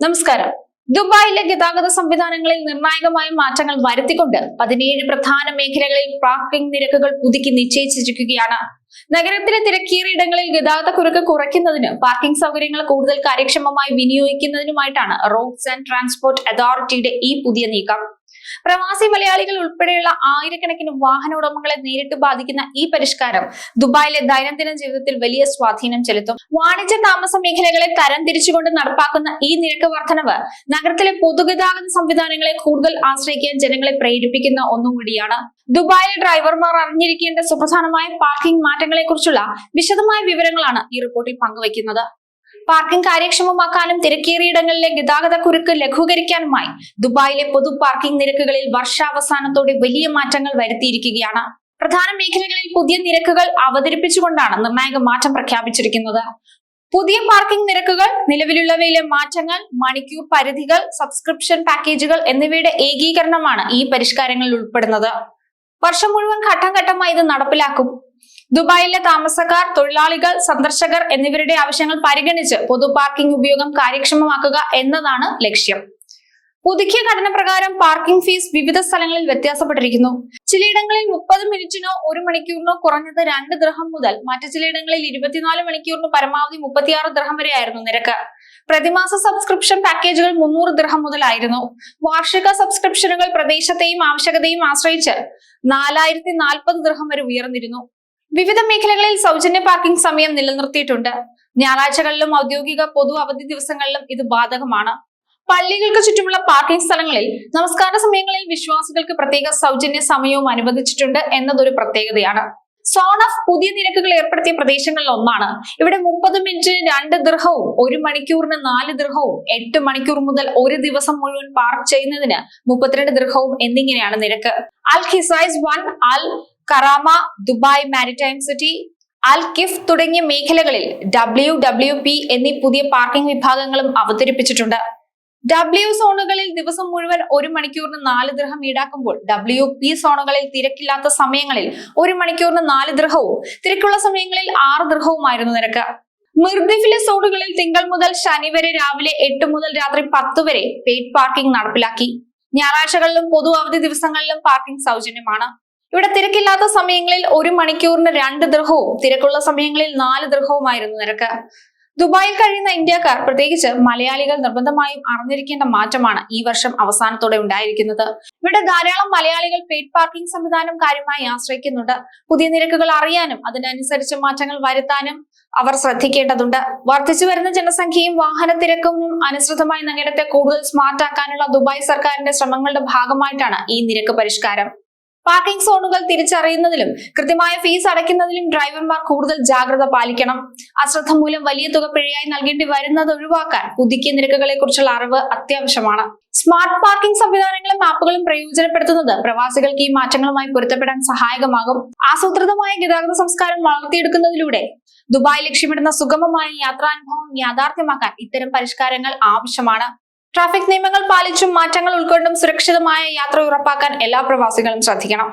നമസ്കാരം. ദുബായിലെ ഗതാഗത സംവിധാനങ്ങളിൽ നിർണായകമായ മാറ്റങ്ങൾ വരുത്തിക്കൊണ്ട് 17 പ്രധാന മേഖലകളിൽ പാർക്കിംഗ് നിരക്കുകൾ പുതുക്കി നിശ്ചയിച്ചിരിക്കുകയാണ്. നഗരത്തിലെ തിരക്കേറിയ ഇടങ്ങളിൽ ഗതാഗത കുരുക്ക് കുറയ്ക്കുന്നതിന് പാർക്കിംഗ് സൗകര്യങ്ങൾ കൂടുതൽ കാര്യക്ഷമമായി വിനിയോഗിക്കുന്നതിനുമായിട്ടാണ് റോഡ്സ് ആൻഡ് ട്രാൻസ്പോർട്ട് അതോറിറ്റിയുടെ ഈ പുതിയ നീക്കം. പ്രവാസി മലയാളികൾ ഉൾപ്പെടെയുള്ള ആയിരക്കണക്കിന് വാഹന ഉടമകളെ നേരിട്ട് ബാധിക്കുന്ന ഈ പരിഷ്കാരം ദുബായിലെ ദൈനംദിന ജീവിതത്തിൽ വലിയ സ്വാധീനം ചെലുത്തും. വാണിജ്യ താമസ മേഖലകളെ തരംതിരിച്ചുകൊണ്ട് നടപ്പാക്കുന്ന ഈ നിരക്ക് വർധനവ് നഗരത്തിലെ പൊതുഗതാഗത സംവിധാനങ്ങളെ കൂടുതൽ ആശ്രയിക്കാൻ ജനങ്ങളെ പ്രേരിപ്പിക്കുന്ന ഒന്നുകൂടിയാണ്. ദുബായിലെ ഡ്രൈവർമാർ അറിഞ്ഞിരിക്കേണ്ട സുപ്രധാനമായ പാർക്കിംഗ് മാറ്റങ്ങളെ കുറിച്ചുള്ള വിശദമായ വിവരങ്ങളാണ് ഈ റിപ്പോർട്ടിൽ പങ്കുവയ്ക്കുന്നത്. പാർക്കിംഗ് കാര്യക്ഷമമാക്കാനും തിരക്കേറിയിടങ്ങളിലെ ഗതാഗത കുരുക്ക് ലഘൂകരിക്കാനുമായി ദുബായിലെ പൊതു പാർക്കിംഗ് നിരക്കുകളിൽ വർഷാവസാനത്തോടെ വലിയ മാറ്റങ്ങൾ വരുത്തിയിരിക്കുകയാണ്. പ്രധാന മേഖലകളിൽ പുതിയ നിരക്കുകൾ അവതരിപ്പിച്ചുകൊണ്ടാണ് നിർണായക മാറ്റം പ്രഖ്യാപിച്ചിരിക്കുന്നത്. പുതിയ പാർക്കിംഗ് നിരക്കുകൾ, നിലവിലുള്ളവയിലെ മാറ്റങ്ങൾ, മണിക്കൂർ പരിധികൾ, സബ്സ്ക്രിപ്ഷൻ പാക്കേജുകൾ എന്നിവയുടെ ഏകീകരണമാണ് ഈ പരിഷ്കാരങ്ങളിൽ ഉൾപ്പെടുന്നത്. വർഷം മുഴുവൻ ഘട്ടം ഘട്ടമായി ഇത് നടപ്പിലാക്കും. ദുബായിലെ താമസക്കാർ, തൊഴിലാളികൾ, സന്ദർശകർ എന്നിവരുടെ ആവശ്യങ്ങൾ പരിഗണിച്ച് പൊതു പാർക്കിംഗ് ഉപയോഗം കാര്യക്ഷമമാക്കുക എന്നതാണ് ലക്ഷ്യം. പുതുക്കിയ ഘടന പ്രകാരം പാർക്കിംഗ് ഫീസ് വിവിധ സ്ഥലങ്ങളിൽ വ്യത്യാസപ്പെട്ടിരിക്കുന്നു. ചിലയിടങ്ങളിൽ 30 മിനിറ്റിനോ 1 മണിക്കൂറിനോ കുറഞ്ഞത് 2 ദിർഹം മുതൽ മറ്റു ചിലയിടങ്ങളിൽ 24 മണിക്കൂറിന് പരമാവധി 36 ദിർഹം വരെയായിരുന്നു നിരക്ക്. പ്രതിമാസ സബ്സ്ക്രിപ്ഷൻ പാക്കേജുകൾ 300 ദിർഹം മുതലായിരുന്നു. വാർഷിക സബ്സ്ക്രിപ്ഷനുകൾ പ്രദേശത്തെയും ആവശ്യകതയും ആശ്രയിച്ച് 4040 ദിർഹം വരെ ഉയർന്നിരുന്നു. വിവിധ മേഖലകളിൽ സൗജന്യ പാർക്കിംഗ് സമയം നിലനിർത്തിയിട്ടുണ്ട്. ഞായറാഴ്ചകളിലും ഔദ്യോഗിക പൊതു അവധി ദിവസങ്ങളിലും ഇത് ബാധകമാണ്. പള്ളികൾക്ക് ചുറ്റുമുള്ള പാർക്കിംഗ് സ്ഥലങ്ങളിൽ നമസ്കാര സമയങ്ങളിൽ വിശ്വാസികൾക്ക് പ്രത്യേക സൗജന്യ സമയവും അനുവദിച്ചിട്ടുണ്ട് എന്നതൊരു പ്രത്യേകതയാണ്. സോൺ ഓഫ് പുതിയ നിരക്കുകൾ ഏർപ്പെടുത്തിയ പ്രദേശങ്ങളിൽ ഒന്നാണ്. ഇവിടെ 30 മിനിറ്റിന് 2 ദിർഹവും 1 മണിക്കൂറിന് 4 ദിർഹവും 8 മണിക്കൂർ മുതൽ ഒരു ദിവസം മുഴുവൻ പാർക്ക് ചെയ്യുന്നതിന് 32 ദിർഹവും എന്നിങ്ങനെയാണ് നിരക്ക്. അൽ ഖിസൈസ് 1, അൽ കറാമ, ദുബായ് മാരിടൈം സിറ്റി, അൽ കിഫ് തുടങ്ങിയ മേഖലകളിൽ WWP എന്നീ പുതിയ പാർക്കിംഗ് വിഭാഗങ്ങളും അവതരിപ്പിച്ചിട്ടുണ്ട്. W സോണുകളിൽ ദിവസം മുഴുവൻ 1 മണിക്കൂറിന് 4 ദിർഹം ഈടാക്കുമ്പോൾ WP സോണുകളിൽ തിരക്കില്ലാത്ത സമയങ്ങളിൽ 1 മണിക്കൂറിന് 4 ദിർഹവും തിരക്കുള്ള സമയങ്ങളിൽ 6 ദിർഹവുമായിരുന്നു നിരക്ക്. മിർദിഫിലെ സോണുകളിൽ തിങ്കൾ മുതൽ ശനി വരെ രാവിലെ 8 മുതൽ രാത്രി 10 വരെ പെയ്ഡ് പാർക്കിംഗ് നടപ്പിലാക്കി. ഞായറാഴ്ചകളിലും പൊതു അവധി ദിവസങ്ങളിലും പാർക്കിംഗ് സൗജന്യമാണ്. ഇവിടെ തിരക്കില്ലാത്ത സമയങ്ങളിൽ 1 മണിക്കൂറിന് 2 ദിർഹവും തിരക്കുള്ള സമയങ്ങളിൽ 4 ദിർഹവുമായിരുന്നു നിരക്ക്. ദുബായിൽ കഴിയുന്ന ഇന്ത്യക്കാർ, പ്രത്യേകിച്ച് മലയാളികൾ നിർബന്ധമായും അറിഞ്ഞിരിക്കേണ്ട മാറ്റമാണ് ഈ വർഷം അവസാനത്തോടെ ഉണ്ടായിരിക്കുന്നത്. ഇവിടെ ധാരാളം മലയാളികൾ പെയ്ഡ് പാർക്കിംഗ് സംവിധാനം കാര്യമായി ആശ്രയിക്കുന്നുണ്ട്. പുതിയ നിരക്കുകൾ അറിയാനും അതിനനുസരിച്ച് മാറ്റങ്ങൾ വരുത്താനും അവർ ശ്രദ്ധിക്കേണ്ടതുണ്ട്. വർദ്ധിച്ചു വരുന്ന ജനസംഖ്യയും വാഹന തിരക്കും അനുസൃതമായി നഗരത്തെ കൂടുതൽ സ്മാർട്ട് ആക്കാനുള്ള ദുബായ് സർക്കാരിന്റെ ശ്രമങ്ങളുടെ ഭാഗമായിട്ടാണ് ഈ നിരക്ക് പരിഷ്കാരം. പാർക്കിംഗ് സോണുകൾ തിരിച്ചറിയുന്നതിലും കൃത്യമായ ഫീസ് അടയ്ക്കുന്നതിലും ഡ്രൈവർമാർ കൂടുതൽ ജാഗ്രത പാലിക്കണം. അശ്രദ്ധ മൂലം വലിയ തുക പിഴയായി നൽകേണ്ടി വരുന്നത് ഒഴിവാക്കാൻ പുതുക്കിയ നിരക്കുകളെ കുറിച്ചുള്ള അറിവ് അത്യാവശ്യമാണ്. സ്മാർട്ട് പാർക്കിംഗ് സംവിധാനങ്ങളും ആപ്പുകളും പ്രയോജനപ്പെടുത്തുന്നത് പ്രവാസികൾക്ക് ഈ മാറ്റങ്ങളുമായി പൊരുത്തപ്പെടാൻ സഹായകമാകും. ആസൂത്രിതമായ ഗതാഗത സംസ്കാരം വളർത്തിയെടുക്കുന്നതിലൂടെ ദുബായ് ലക്ഷ്യമിടുന്ന സുഗമമായ യാത്രാനുഭവം യാഥാർത്ഥ്യമാക്കാൻ ഇത്തരം പരിഷ്കാരങ്ങൾ ആവശ്യമാണ്. ട്രാഫിക് നിയമങ്ങൾ പാലിച്ചും മാറ്റങ്ങൾ ഉൾക്കൊണ്ടും സുരക്ഷിതമായ യാത്ര ഉറപ്പാക്കാൻ എല്ലാ പ്രവാസികളും ശ്രദ്ധിക്കണം.